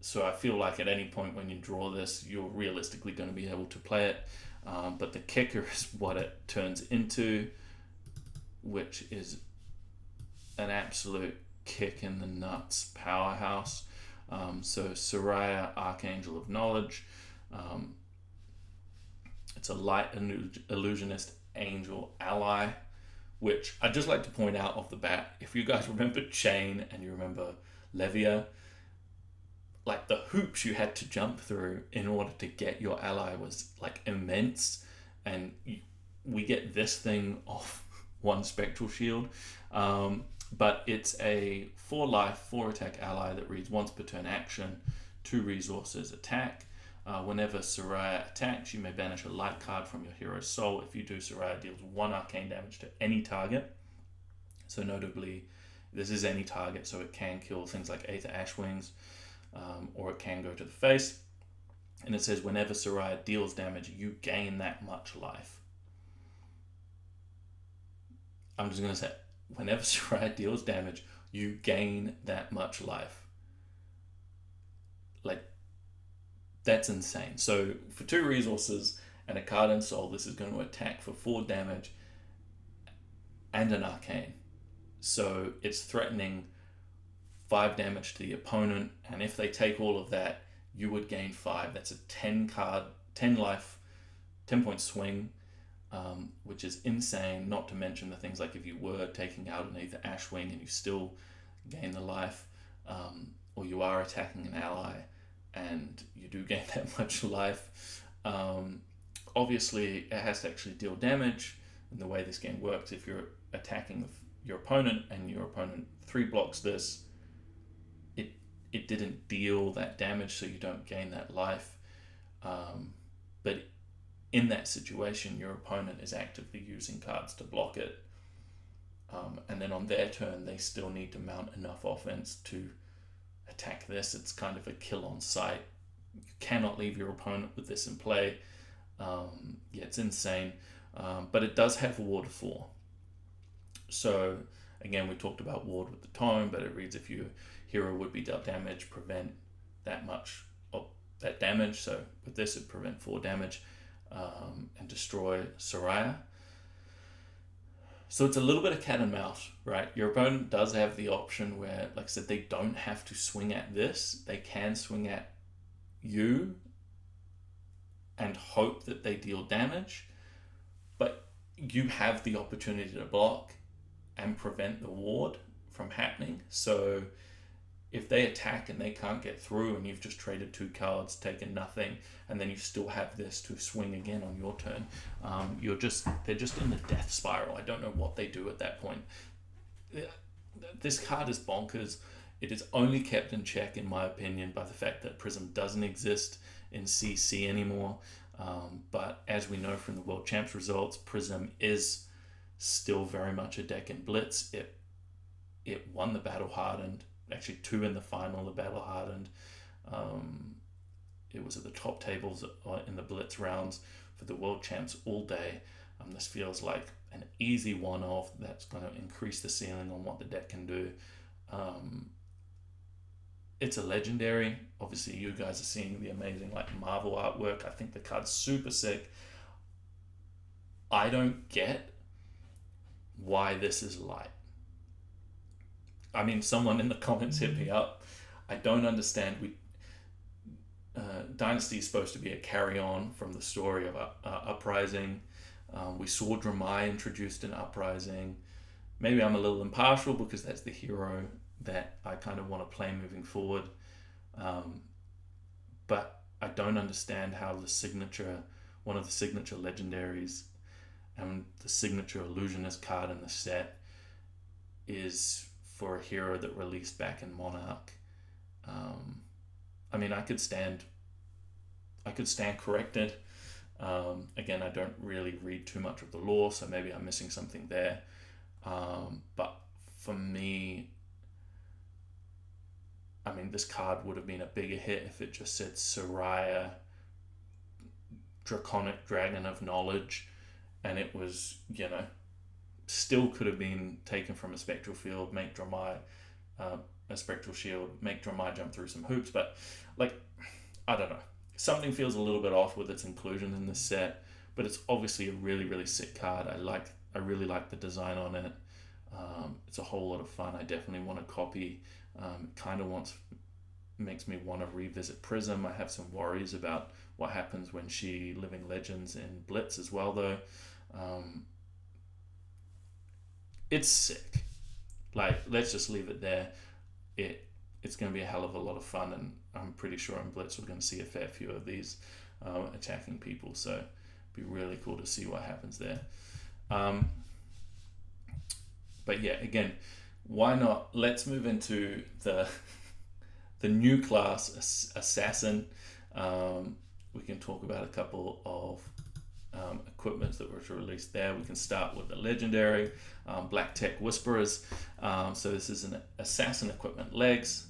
So I feel like at any point when you draw this, you're realistically going to be able to play it. But the kicker is what it turns into, which is an absolute kick in the nuts powerhouse. So Soraya, Archangel of Knowledge. It's a light illusionist angel ally, which I'd just like to point out off the bat. If you guys remember Chain and you remember Levia, like the hoops you had to jump through in order to get your ally was like immense, and we get this thing off one spectral shield. But it's a 4 life, 4 attack ally that reads once per turn action, 2 resources attack. Whenever Soraya attacks, you may banish a light card from your hero's soul. If you do, Soraya deals 1 arcane damage to any target. So notably, this is any target, so it can kill things like Aether Ashwings, or it can go to the face. And it says whenever Soraya deals damage, you gain that much life. I'm just going to say, whenever Soraya deals damage, you gain that much life. Like, that's insane. So for 2 resources and a card in soul, this is going to attack for 4 damage and an arcane. So it's threatening 5 damage to the opponent, and if they take all of that, you would gain 5. That's a 10 life, 10 point swing, which is insane. Not to mention the things like if you were taking out an Aether Ashwing and you still gain the life, or you are attacking an ally and you do gain that much life. Obviously, it has to actually deal damage, and the way this game works, if you're attacking your opponent and your opponent 3 blocks this, it didn't deal that damage, so you don't gain that life. But in that situation, your opponent is actively using cards to block it. And then on their turn, they still need to mount enough offense to attack this. It's kind of a kill on sight. You cannot leave your opponent with this in play. Yeah, it's insane. But it does have Ward 4. So again, we talked about Ward with the tome, but it reads if your hero would be dealt damage, prevent that much of that damage. So with this, it prevent 4 damage and destroy Soraya. So it's a little bit of cat and mouse, right? Your opponent does have the option where, like I said, they don't have to swing at this. They can swing at you and hope that they deal damage, but you have the opportunity to block and prevent the ward from happening. So if they attack and they can't get through and you've just traded 2 cards, taken nothing, and then you still have this to swing again on your turn, they're just in the death spiral. I don't know what they do at that point. This card is bonkers. It is only kept in check, in my opinion, by the fact that Prism doesn't exist in CC anymore. But as we know from the World Champs results, Prism is still very much a deck in Blitz. It won the Battle Hardened, actually 2 in the final, the Battle Hardened. It was at the top tables in the Blitz rounds for the World Champs all day. This feels like an easy one-off that's going to increase the ceiling on what the deck can do. It's a legendary. Obviously, you guys are seeing the amazing Marvel artwork. I think the card's super sick. I don't get why this is light. I mean, someone in the comments hit me up. I don't understand. Dynasty is supposed to be a carry-on from the story of Uprising. We saw Dramai introduced in Uprising. Maybe I'm a little impartial because that's the hero that I kind of want to play moving forward. But I don't understand how one of the signature legendaries and the signature illusionist card in the set is for a hero that released back in Monarch. I mean, I could stand corrected. Again, I don't really read too much of the lore, so maybe I'm missing something there. But for me, I mean, this card would have been a bigger hit if it just said Soraya, Draconic Dragon of Knowledge, and it was, still could have been taken from a Spectral Field, make Dramai a Spectral Shield, make Dramai jump through some hoops, but I don't know. Something feels a little bit off with its inclusion in this set, but it's obviously a really, really sick card. I really like the design on it. It's a whole lot of fun. I definitely want a copy. Kind of makes me want to revisit Prism. I have some worries about what happens when she Living Legends in Blitz as well, though. It's sick. Let's just leave it there. It's going to be a hell of a lot of fun, and I'm pretty sure in Blitz we're going to see a fair few of these attacking people, so it'd be really cool to see what happens there. But yeah, again, why not? Let's move into the new class, Assassin. We can talk about a couple of equipments that were released there. We can start with the legendary Black Tech Whisperers. So this is an Assassin equipment legs.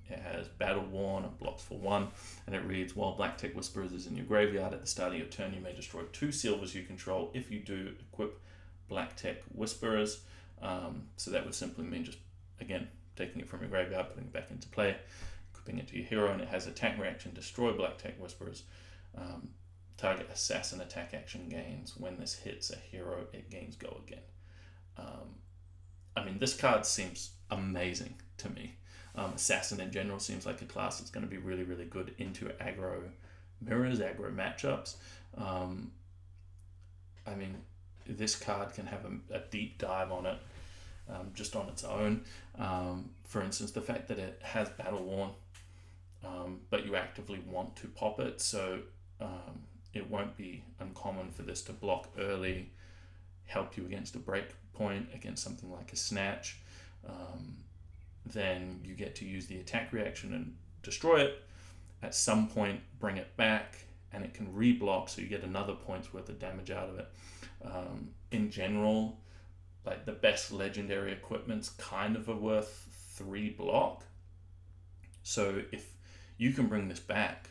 It has Battle Worn and blocks for 1, and it reads, while Black Tech Whisperers is in your graveyard at the start of your turn, you may destroy 2 silvers you control. If you do, equip Black Tech Whisperers. So that would simply mean just, again, taking it from your graveyard, putting it back into play, equipping it to your hero, and it has attack reaction, destroy Black Tech Whisperers. Target assassin attack action gains. When this hits a hero, it gains go again. I mean, this card seems amazing to me. Assassin in general seems like a class that's going to be really, really good into aggro mirrors, aggro matchups. I mean, this card can have a deep dive on it just on its own. For instance, the fact that it has Battle Worn, but you actively want to pop it, so it won't be uncommon for this to block early, help you against a break point, against something like a Snatch. Then you get to use the attack reaction and destroy it. At some point, bring it back, and it can reblock, so you get another point's worth of damage out of it. In general, the best legendary equipment's kind of are worth 3 block. So if you can bring this back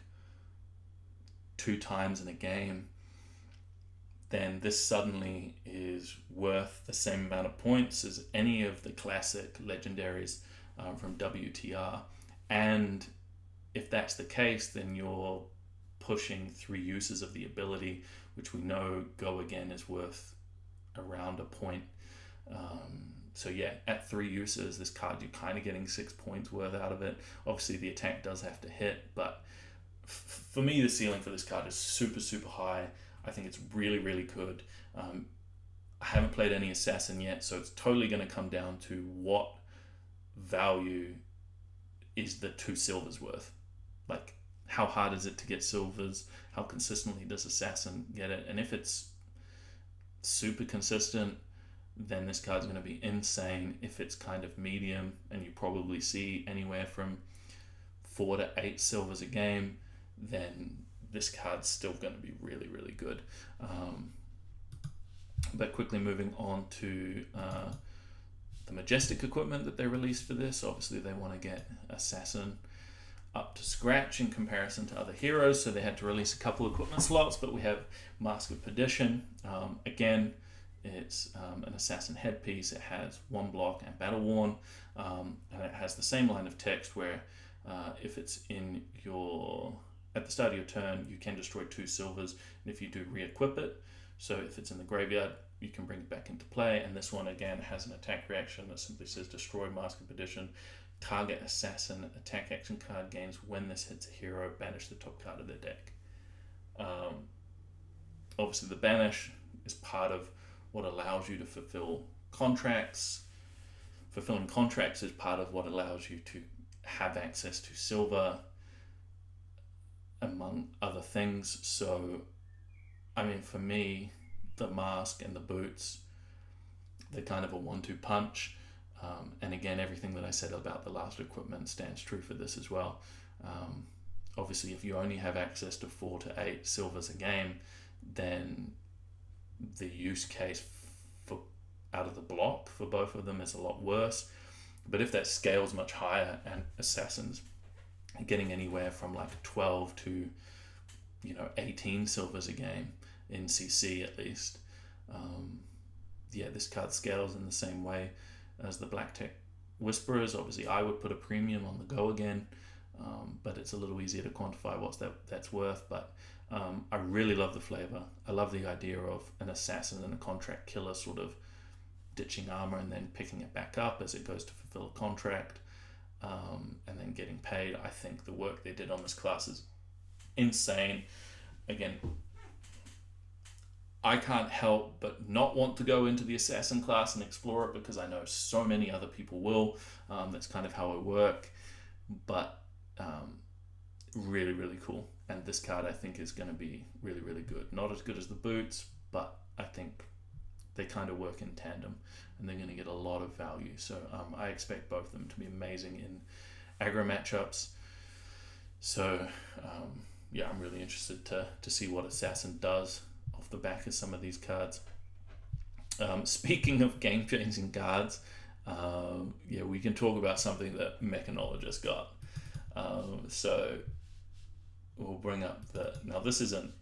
2 times in a game, then this suddenly is worth the same amount of points as any of the classic legendaries from WTR. And if that's the case, then you're pushing 3 uses of the ability, which we know go again is worth around a point. So yeah, at 3 uses, this card, you're kind of getting 6 points worth out of it. Obviously the attack does have to hit, but for me, the ceiling for this card is super, super high. I think it's really, really good. I haven't played any Assassin yet, so it's totally going to come down to what value is the 2 silvers worth. How hard is it to get silvers? How consistently does Assassin get it? And if it's super consistent, then this card's going to be insane. If it's kind of medium, and you probably see anywhere from 4 to 8 silvers a game, then this card's still going to be really, really good. But quickly moving on to the Majestic equipment that they released for this. Obviously they want to get Assassin up to scratch in comparison to other heroes, so they had to release a couple equipment slots, but we have Mask of Perdition. Again, It's an assassin headpiece. It has 1 block and battle worn, and it has the same line of text where if it's in your at the start of your turn, you can destroy 2 silvers, and if you do re-equip it, so if it's in the graveyard, you can bring it back into play. And this one again has an attack reaction that simply says destroy Mask of Perdition. Target assassin attack action card gains when this hits a hero, banish the top card of their deck. Obviously the banish is part of what allows you to fulfill contracts. Fulfilling contracts is part of what allows you to have access to silver, among other things. So, I mean, for me, the mask and the boots, they're kind of a 1-2 punch. And again, everything that I said about the last equipment stands true for this as well. Obviously, if you only have access to 4 to 8 silvers a game, then the use case for out of the block for both of them is a lot worse. But if that scales much higher and assassins are getting anywhere from like 12 to 18 silvers a game in CC at least, this card scales in the same way as the Black Tech Whisperers. Obviously I would put a premium on the go again, but it's a little easier to quantify what's that's worth. But I really love the flavor. I love the idea of an assassin and a contract killer sort of ditching armor and then picking it back up as it goes to fulfill a contract, and then getting paid. I think the work they did on this class is insane. Again, I can't help but not want to go into the assassin class and explore it because I know so many other people will. That's kind of how I work. But really, really cool. And this card I think is going to be really, really good. Not as good as the boots, but I think they kind of work in tandem and they're going to get a lot of value. So I expect both of them to be amazing in aggro matchups. So I'm really interested to see what Assassin does off the back of some of these cards. Speaking of game-changing cards, we can talk about something that Mechanologist got. So we'll bring up now this isn't,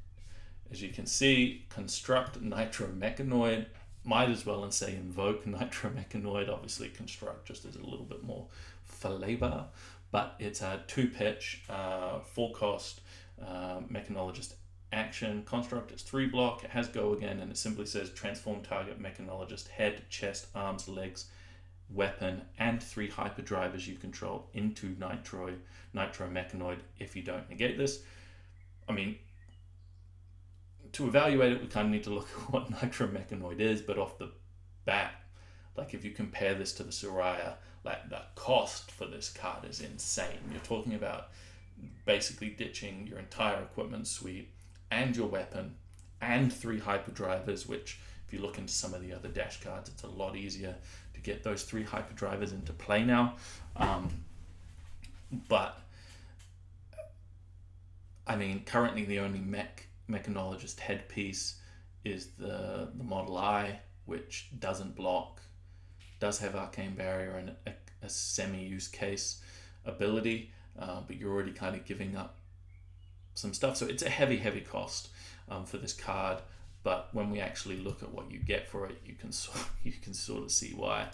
as you can see, Construct Nitro Mechanoid. Might as well and say Invoke Nitro Mechanoid. Obviously Construct just is a little bit more flavor, but it's a 2-pitch, 4-cost Mechanologist action. Construct is 3 block, it has go again, and it simply says transform target Mechanologist head, chest, arms, legs, weapon, and 3 hyperdrivers you control into Nitro Mechanoid if you don't negate this. I mean, to evaluate it, we kind of need to look at what Nitro Mechanoid is, but off the bat, like if you compare this to the Soraya, like the cost for this card is insane. You're talking about basically ditching your entire equipment suite and your weapon and 3 hyperdrivers, which if you look into some of the other dash cards, it's a lot easier to get those 3 hyperdrivers into play now. But I mean, currently the only Mechanologist headpiece is the Model I, which doesn't block, does have Arcane Barrier and a semi-use case ability, but you're already kind of giving up some stuff. So it's a heavy cost for this card. But when we actually look at what you get for it, you can sort of see why.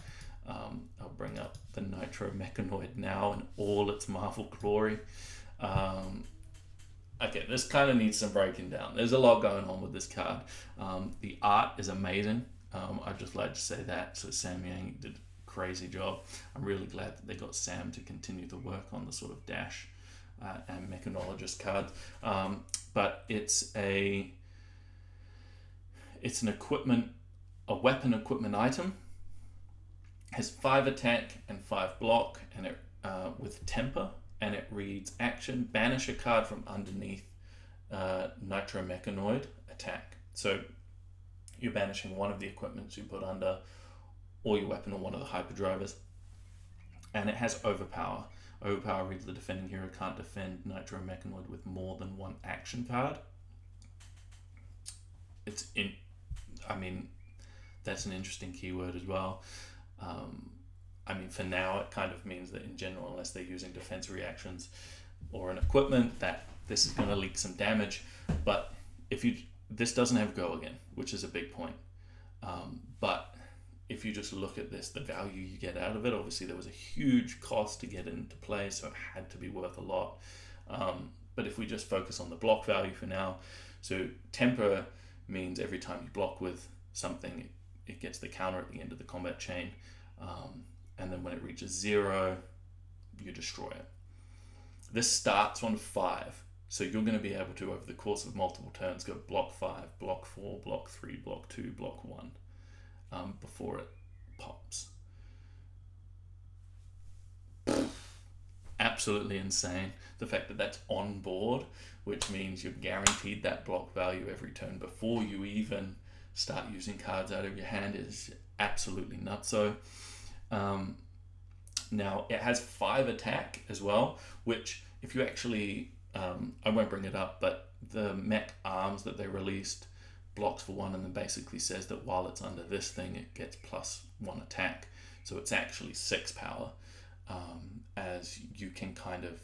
I'll bring up the Nitro Mechanoid now in all its Marvel glory. Okay, this kind of needs some breaking down. There's a lot going on with this card. The art is amazing. I'd just like to say that. So Sam Yang did a crazy job. I'm really glad that they got Sam to continue the work on the sort of dash and Mechanologist card. But it's an equipment, a weapon equipment item. Has 5 attack and 5 block, and it with temper. And it reads action, banish a card from underneath Nitro Mechanoid attack. So you're banishing one of the equipments you put under, or your weapon, or one of the hyperdrivers. And it has overpower. Overpower reads the defending hero can't defend Nitro Mechanoid with more than 1 action card. That's an interesting keyword as well. For now, it kind of means that in general, unless they're using defense reactions or an equipment, that this is going to leak some damage. But this doesn't have go again, which is a big point. But if you just look at this, the value you get out of it, obviously there was a huge cost to get into play, so it had to be worth a lot. But if we just focus on the block value for now, so temper means every time you block with something, it gets the counter at the end of the combat chain, and then when it reaches 0, you destroy it. This starts on 5, so you're going to be able to, over the course of multiple turns, go block 5, block 4, block 3, block 2, block 1, before it pops. Absolutely insane. The fact that that's on board, which means you're guaranteed that block value every turn before you even start using cards out of your hand, is absolutely nutso. Now it has 5 attack as well, which if you actually, I won't bring it up, but the mech arms that they released blocks for 1 and then basically says that while it's under this thing, it gets +1 attack. So it's actually 6 power, as you can kind of,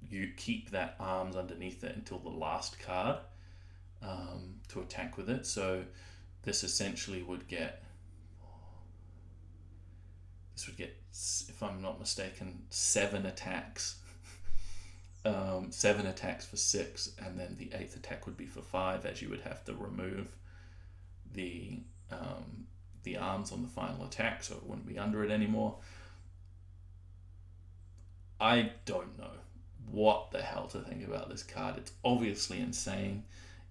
you keep that arms underneath it until the last card to attack with it. So this essentially would get, if I'm not mistaken, 7 attacks. 7 attacks for 6, and then the 8th attack would be for 5, as you would have to remove the arms on the final attack, so it wouldn't be under it anymore. I don't know what the hell to think about this card. It's obviously insane.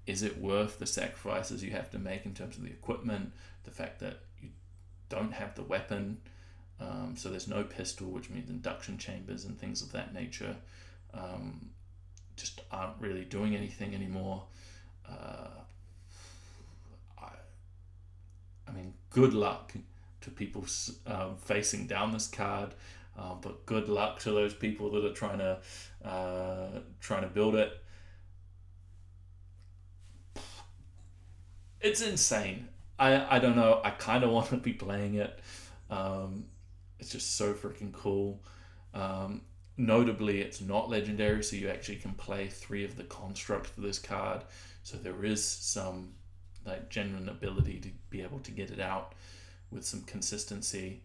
Is it worth the sacrifices you have to make in terms of the equipment, the fact that you don't have the weapon, so there's no pistol, which means induction chambers and things of that nature just aren't really doing anything anymore. I mean, good luck to people facing down this card, but good luck to those people that are trying to build it. It's insane. I don't know. I kind of want to be playing it. It's just so freaking cool. Notably, it's not legendary, so you actually can play 3 of the constructs for this card. So there is some like genuine ability to be able to get it out with some consistency.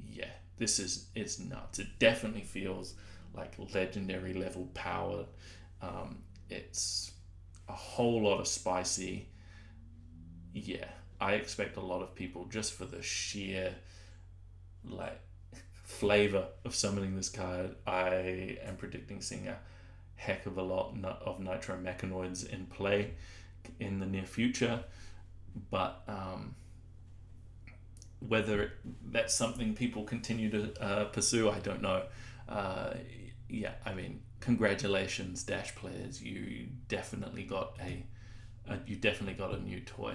Yeah, this is nuts. It definitely feels like legendary level power. It's a whole lot of spicy. Yeah, I expect a lot of people, just for the sheer like flavor of summoning this card, I am predicting seeing a heck of a lot of Nitro Mechanoids in play in the near future. But whether that's something people continue to pursue, I don't know. Yeah, I mean, congratulations, Dash players. You definitely got a new toy.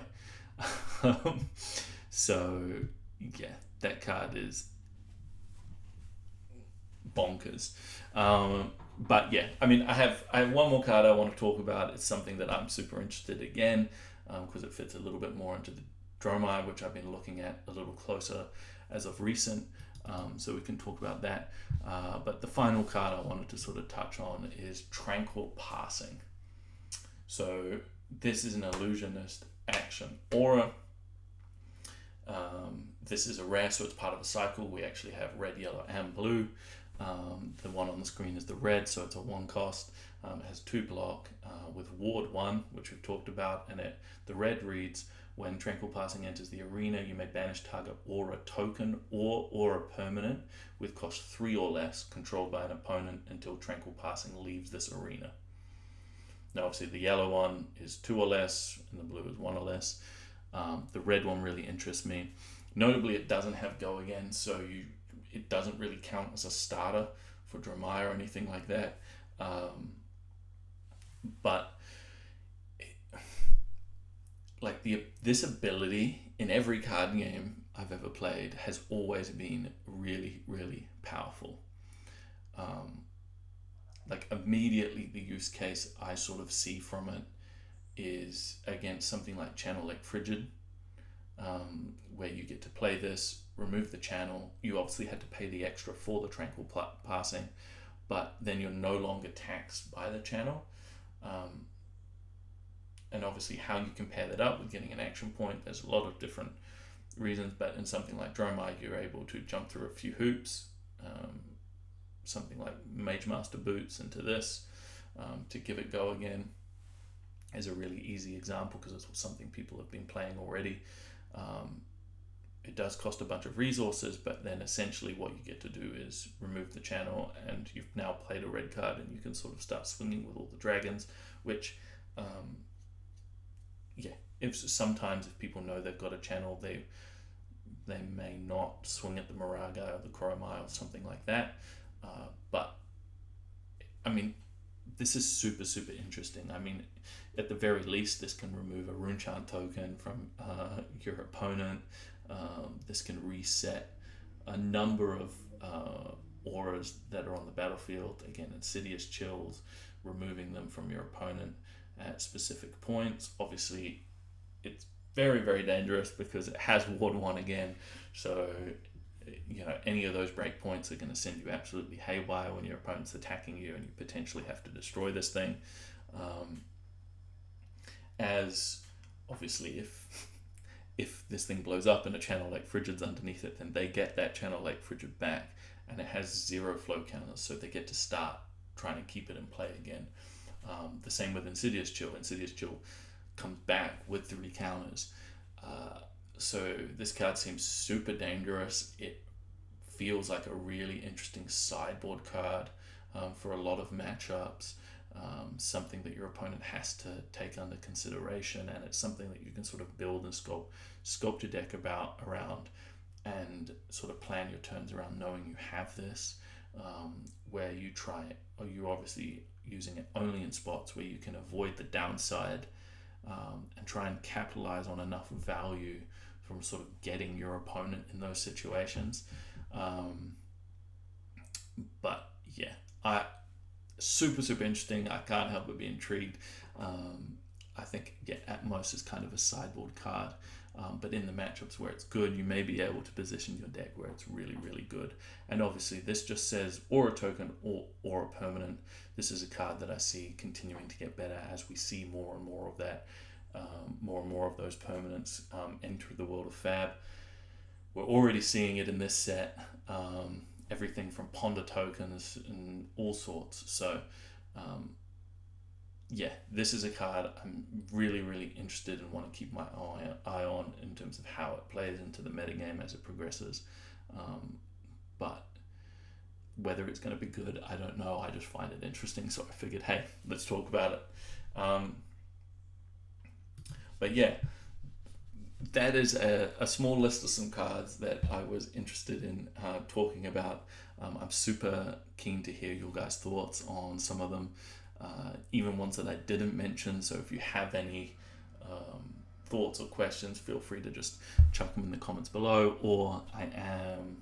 So yeah, that card is bonkers. But yeah, I mean, I have one more card I want to talk about. It's something that I'm super interested in again, because it fits a little bit more into the Dromai, which I've been looking at a little closer as of recent. So we can talk about that. But the final card I wanted to sort of touch on is Tranquil Passing. So this is an illusionist action aura. This is a rare, so it's part of a cycle. We actually have red, yellow, and blue. The one on the screen is the red, so it's a 1 cost. It has 2 block with Ward 1, which we've talked about, and the red reads, when Tranquil Passing enters the arena, you may banish target aura token or aura permanent with cost 3 or less controlled by an opponent until Tranquil Passing leaves this arena. Now obviously the yellow one is 2 or less and the blue is 1 or less. The red one really interests me. Notably, it doesn't have go again, so it doesn't really count as a starter for Dromai or anything like that. But this ability in every card game I've ever played has always been really, really powerful. Like immediately the use case I sort of see from it is against something like Channel Lake Frigid, where you get to play this, remove the channel. You obviously had to pay the extra for the Tranquil Passing, but then you're no longer taxed by the channel. and obviously how you compare that up with getting an action point, there's a lot of different reasons, but in something like Dromai, you're able to jump through a few hoops. Something like Mage Master boots into this to give it go again is a really easy example because it's something people have been playing already. It does cost a bunch of resources, but then essentially what you get to do is remove the channel, and you've now played a red card, and you can sort of start swinging with all the dragons, which sometimes if people know they've got a channel, they may not swing at the Moraga or the Koromai or something like that. But I mean, this is super, super interesting. I mean, at the very least, this can remove a Runechant token from your opponent. This can reset a number of auras that are on the battlefield. Again, Insidious Chills, removing them from your opponent at specific points. Obviously, it's very, very dangerous because it has Ward 1 again. So, any of those breakpoints are going to send you absolutely haywire when your opponent's attacking you, and you potentially have to destroy this thing. As obviously, if this thing blows up and a Channel Lake Frigid's underneath it, then they get that Channel Lake Frigid back, and it has 0 flow counters, so they get to start trying to keep it in play again. The same with Insidious Chill. Insidious Chill comes back with 3 counters. So this card seems super dangerous. It feels like a really interesting sideboard card for a lot of matchups. Something that your opponent has to take under consideration, and it's something that you can sort of build and sculpt your deck around, and sort of plan your turns around knowing you have this, where you try it, or you're obviously using it only in spots where you can avoid the downside, and try and capitalize on enough value from sort of getting your opponent in those situations. But yeah, super, super interesting. I can't help but be intrigued. I think at most it's kind of a sideboard card, but in the matchups where it's good, you may be able to position your deck where it's really, really good. And obviously this just says or a token or a permanent. This is a card that I see continuing to get better as we see more and more of that, more and more of those permanents enter the world of Fab. We're already seeing it in this set. Everything from Ponder tokens and all sorts. So this is a card I'm really, really interested and want to keep my eye on in terms of how it plays into the metagame as it progresses. But whether it's going to be good, I don't know. I just find it interesting, so I figured, hey, let's talk about it. But yeah, that is a small list of some cards that I was interested in talking about. I'm super keen to hear your guys' thoughts on some of them, even ones that I didn't mention. So if you have any thoughts or questions, feel free to just chuck them in the comments below. Or I am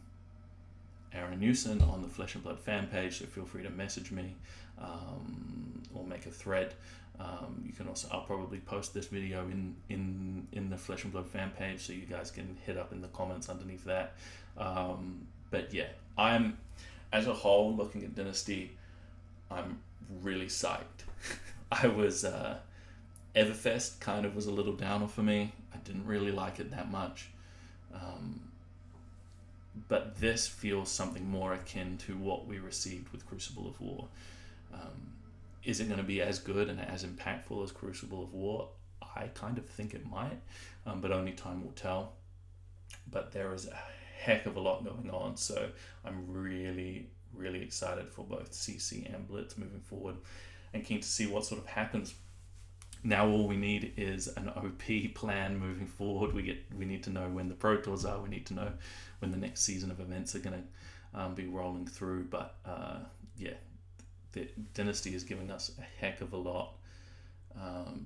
Aaron Newson on the Flesh and Blood fan page, so feel free to message me or make a thread. You can also, I'll probably post this video in the Flesh and Blood fan page, so you guys can hit up in the comments underneath that. But yeah, I'm, as a whole, looking at Dynasty, I'm really psyched. I was, Everfest kind of was a little downer for me. I didn't really like it that much. But this feels something more akin to what we received with Crucible of War. Is it going to be as good and as impactful as Crucible of War? I kind of think it might, but only time will tell. But there is a heck of a lot going on, so I'm really, really excited for both CC and Blitz moving forward, and keen to see what sort of happens. Now all we need is an OP plan moving forward. We need to know when the Pro Tours are. We need to know when the next season of events are going to be rolling through. But the Dynasty is giving us a heck of a lot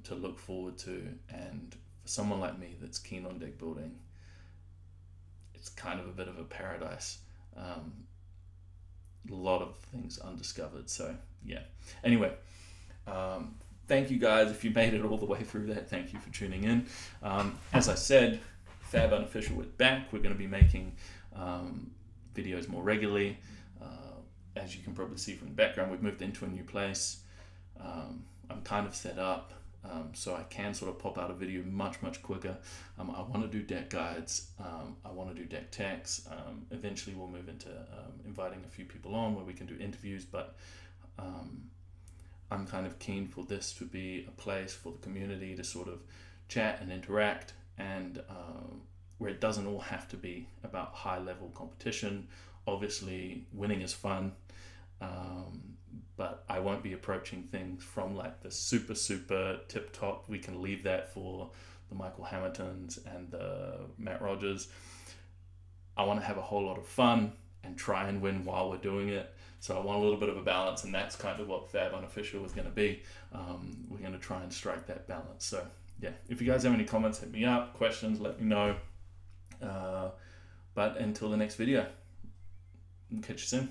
to look forward to, and for someone like me that's keen on deck building, it's kind of a bit of a paradise. A lot of things undiscovered. So yeah. Anyway, thank you guys. If you made it all the way through that, thank you for tuning in. As I said, Fab Unofficial is back. We're going to be making videos more regularly. As you can probably see from the background, we've moved into a new place. I'm kind of set up. so I can sort of pop out a video much quicker. I want to do deck guides. I want to do deck techs. Eventually we'll move into inviting a few people on where we can do interviews, but I'm kind of keen for this to be a place for the community to sort of chat and interact, and where it doesn't all have to be about high level competition. Obviously winning is fun, but I won't be approaching things from like the super tip top. We can leave that for the Michael Hamiltons and the Matt Rogers. I want to have a whole lot of fun and try and win while we're doing it. So I want a little bit of a balance, and that's kind of what Fab Unofficial is going to be. We're going to try and strike that balance. So yeah, if you guys have any comments, hit me up. Questions, let me know. But until the next video, catch you soon.